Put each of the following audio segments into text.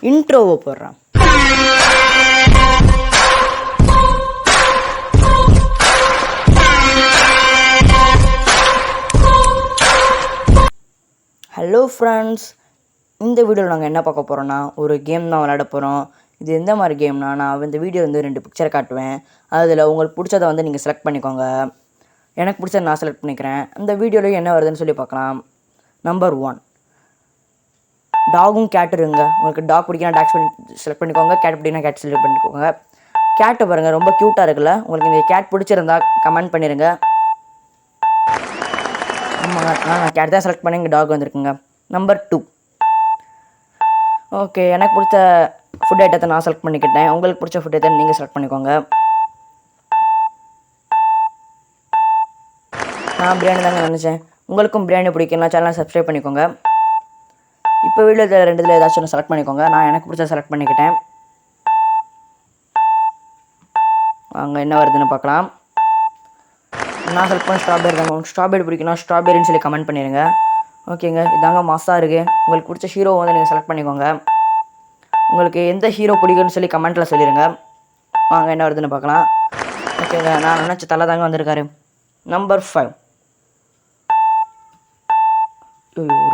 இன்ட்ரோவை போடுறேன். Hello friends, இந்த வீடியோவில் நாங்கள் என்ன பார்க்க போகிறோன்னா ஒரு கேம் தான் விளையாட போகிறோம். இது எந்த மாதிரி கேம்னா, நான் இந்த வீடியோ 2 பிக்சரை காட்டுவேன். அதில் உங்களுக்கு பிடிச்சதை நீங்கள் செலக்ட் பண்ணிக்கோங்க. எனக்கு பிடிச்சதை நான் செலக்ட் பண்ணிக்கிறேன். அந்த வீடியோவில் என்ன வருதுன்னு சொல்லி பார்க்கலாம். நம்பர் 1, டாகும் கேட்டு இருங்க. உங்களுக்கு டாக் பிடிக்கினா டாக் செலக்ட் பண்ணிக்கோங்க, கேட் பிடிக்கினா கேட் செலக்ட் பண்ணிக்கோங்க. கேட்டை பாருங்கள், ரொம்ப க்யூட்டாக இருக்குல்ல. உங்களுக்கு இந்த கேட் பிடிச்சிருந்தா கமெண்ட் பண்ணிடுங்க. ஆமாங்க, நான் கேட் தான் செலக்ட் பண்ணி இங்கே டாக் வந்திருக்குங்க. நம்பர் 2, ஓகே, எனக்கு பிடிச்ச ஃபுட் ஐட்டத்தை நான் செலக்ட் பண்ணிக்கிட்டேன். உங்களுக்கு பிடிச்ச ஃபுட் ஐட்டம் நீங்கள் செலக்ட் பண்ணிக்கோங்க. நான் பிரியாணி தாங்க நினச்சேன். உங்களுக்கும் பிரியாணி பிடிக்கும்னா சேனலை சப்ஸ்கிரைப் பண்ணிக்கோங்க. இப்போ வீடியோவில் 2 ஏதாச்சும் ஒன்று செலக்ட் பண்ணிக்கோங்க. நான் எனக்கு பிடிச்ச செலக்ட் பண்ணிக்கிட்டேன். அங்கே என்ன வருதுன்னு பார்க்கலாம். நான் செலக்ட் பண்ண ஸ்ட்ராபெரி தாங்க. உங்களுக்கு ஸ்ட்ராபெரி பிடிக்குன்னா ஸ்ட்ராபெரின்னு சொல்லி கமெண்ட் பண்ணிடுங்க. ஓகேங்க, இதாங்க மாசாக இருக்குது. உங்களுக்கு பிடிச்ச ஹீரோ நீங்கள் செலக்ட் பண்ணிக்கோங்க. உங்களுக்கு எந்த ஹீரோ பிடிக்குன்னு சொல்லி கமெண்ட்டில் சொல்லிடுங்க. வாங்க என்ன வருதுன்னு பார்க்கலாம். ஓகேங்க, நான் நினச்ச தலை தாங்க வந்திருக்காரு. நம்பர் 5,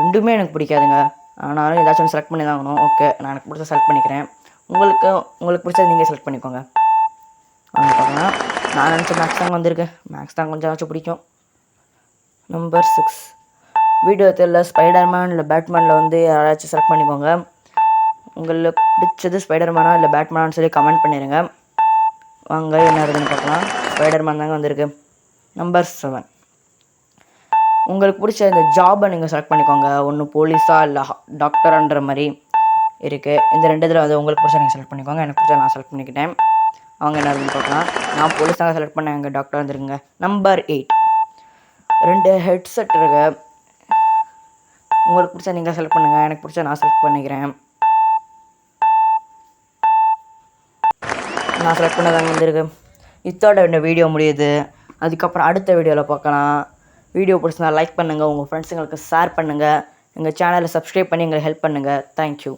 ரெண்டுமே எனக்கு பிடிக்காதுங்க. ஆனாலும் ஏதாச்சும் ஒன்று செலக்ட் பண்ணி தான் ஆகணும். ஓகே, நான் எனக்கு பிடிச்ச செலக்ட் பண்ணிக்கிறேன். உங்களுக்கு பிடிச்சது நீங்கள் செலக்ட் பண்ணிக்கோங்க. வாங்க பார்க்கலாம். நான் நினச்ச மேக்ஸ் தாங்க வந்திருக்கு. மேக்ஸ் தான் கொஞ்சம் பிடிக்கும். நம்பர் 6, வீடியோ தெரியல, ஸ்பைடர்மேன் இல்லை பேட்மேனில் யாராச்சும் செலக்ட் பண்ணிக்கோங்க. உங்களுக்கு பிடிச்சது ஸ்பைடர்மேனா இல்லை பேட்மேனான்னு சொல்லி கமெண்ட் பண்ணிடுங்க. வாங்க என்ன இருக்குதுன்னு பார்க்கலாம். ஸ்பைடர்மேன் தாங்க வந்திருக்கு. நம்பர் 7, உங்களுக்கு பிடிச்ச இந்த ஜாபை நீங்கள் செலக்ட் பண்ணிக்கோங்க. ஒன்று போலீஸா இல்லை டாக்டரான்ற மாதிரி இருக்குது. இந்த 2 இதில் உங்களுக்கு பிடிச்ச நீங்கள் செலக்ட் பண்ணிக்கோங்க. எனக்கு பிடிச்ச நான் செலக்ட் பண்ணிக்கிட்டேன். அவங்க என்ன இருக்குன்னு பார்க்கலாம். நான் போலீஸ் தாங்க செலக்ட் பண்ணேன். எங்கள் டாக்டர் வந்துருங்க. நம்பர் 8, 2 ஹெட்செட் இருக்கு. உங்களுக்கு பிடிச்ச நீங்கள் செலக்ட் பண்ணுங்கள். எனக்கு பிடிச்ச நான் செலக்ட் பண்ணிக்கிறேன். நான் செலக்ட் பண்ணதாங்க வந்துருக்கு. இதோட இந்த வீடியோ முடியுது. அதுக்கப்புறம் அடுத்த வீடியோவில் பார்க்கலாம். வீடியோ பிடிச்சிருந்தா லைக் பண்ணுங்கள், உங்கள் ஃப்ரெண்ட்ஸுங்களுக்கு ஷேர் பண்ணுங்கள், எங்கள் சேனலை சப்ஸ்கிரைப் பண்ணி எங்களுக்கு ஹெல்ப் பண்ணுங்கள். தேங்க்யூ.